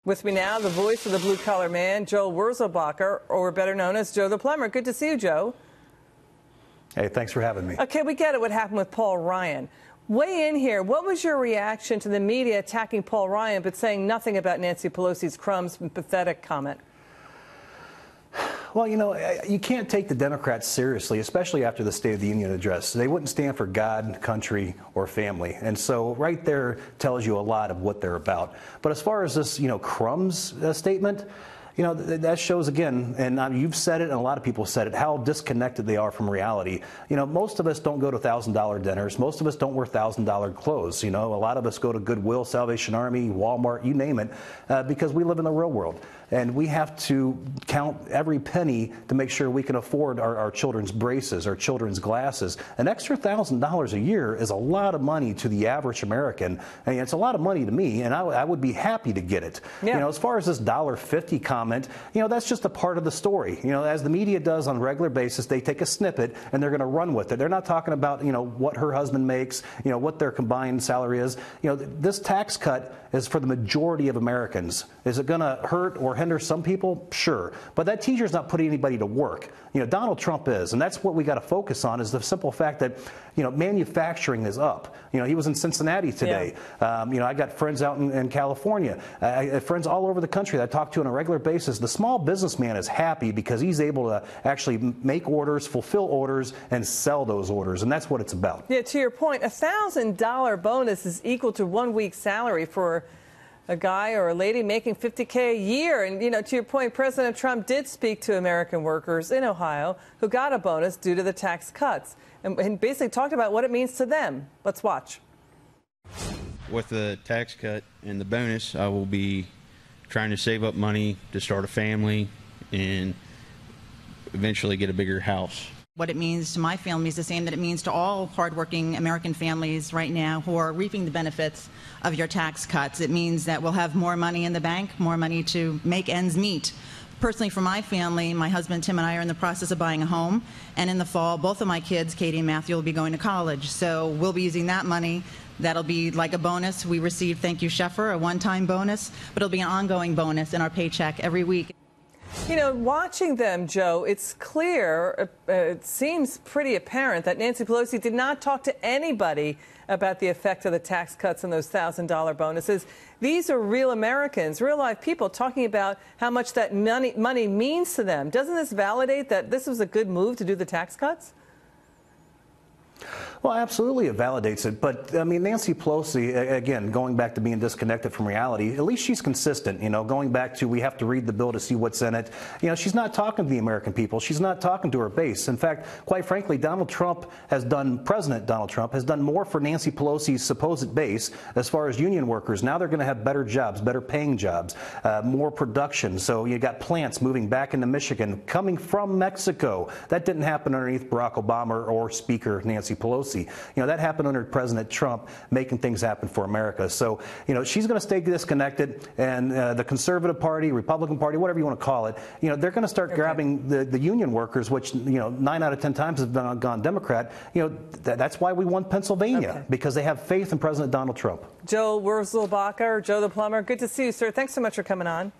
With me now, the voice of the blue-collar man, Joel Wurzelbacher, or better known as Joe the Plumber. Good to see you, Joe. Hey, thanks for having me. Okay, we get it, what happened with Paul Ryan. Weigh in here. What was your reaction to the media attacking Paul Ryan but saying nothing about Nancy Pelosi's crumbs and pathetic comment? Well, you know, you can't take the Democrats seriously, especially after the State of the Union address. They wouldn't stand for God, country, or family. And so right there tells you a lot of what they're about. But as far as this, crumbs statement, that shows again, and you've said it and a lot of people said it, how disconnected they are from reality. Most of us don't go to $1,000 dinners. Most of us don't wear $1,000 clothes. A lot of us go to Goodwill, Salvation Army, Walmart, you name it, because we live in the real world. And we have to count every penny to make sure we can afford our children's braces, our children's glasses. An extra $1,000 a year is a lot of money to the average American. And it's a lot of money to me, and I would be happy to get it. Yeah. As far as this $1.50 comment, that's just a part of the story. As the media does on a regular basis, they take a snippet and they're going to run with it. They're not talking about, what her husband makes, what their combined salary is. This tax cut is for the majority of Americans. Is it going to hurt or hinder some people? Sure. But that teacher's not putting anybody to work. Donald Trump is, and that's what we got to focus on, is the simple fact that, manufacturing is up. He was in Cincinnati today. Yeah. I got friends out in California, I have friends all over the country that I talk to on a regular basis. The small businessman is happy because he's able to actually make orders, fulfill orders, and sell those orders, and that's what it's about. Yeah, to your point, a $1,000 bonus is equal to 1 week's salary for a guy or a lady making $50K a year. And, to your point, President Trump did speak to American workers in Ohio who got a bonus due to the tax cuts and basically talked about what it means to them. Let's watch. With the tax cut and the bonus, I will be trying to save up money to start a family and eventually get a bigger house. What it means to my family is the same that it means to all hardworking American families right now who are reaping the benefits of your tax cuts. It means that we'll have more money in the bank, more money to make ends meet. Personally, for my family, my husband Tim and I are in the process of buying a home, and in the fall, both of my kids, Katie and Matthew, will be going to college. So we'll be using that money. That'll be like a bonus. We received, thank you, Sheffer, a one-time bonus, but it'll be an ongoing bonus in our paycheck every week. Watching them, Joe, it's clear, it seems pretty apparent that Nancy Pelosi did not talk to anybody about the effect of the tax cuts and those $1,000 bonuses. These are real Americans, real life people talking about how much that money means to them. Doesn't this validate that this was a good move to do the tax cuts? Well, absolutely, it validates it. But, Nancy Pelosi, again, going back to being disconnected from reality, at least she's consistent, going back to we have to read the bill to see what's in it. She's not talking to the American people. She's not talking to her base. In fact, quite frankly, President Donald Trump has done more for Nancy Pelosi's supposed base as far as union workers. Now they're going to have better jobs, better paying jobs, more production. So you got plants moving back into Michigan, coming from Mexico. That didn't happen underneath Barack Obama or Speaker Nancy Pelosi. That happened under President Trump, making things happen for America. So, she's going to stay disconnected, and the Conservative Party, Republican Party, whatever you want to call it, they're going to start grabbing the union workers, which, 9 out of 10 times have gone Democrat. That's why we won Pennsylvania, because they have faith in President Donald Trump. Joe Wurzelbacher, Joe the Plumber, good to see you, sir. Thanks so much for coming on.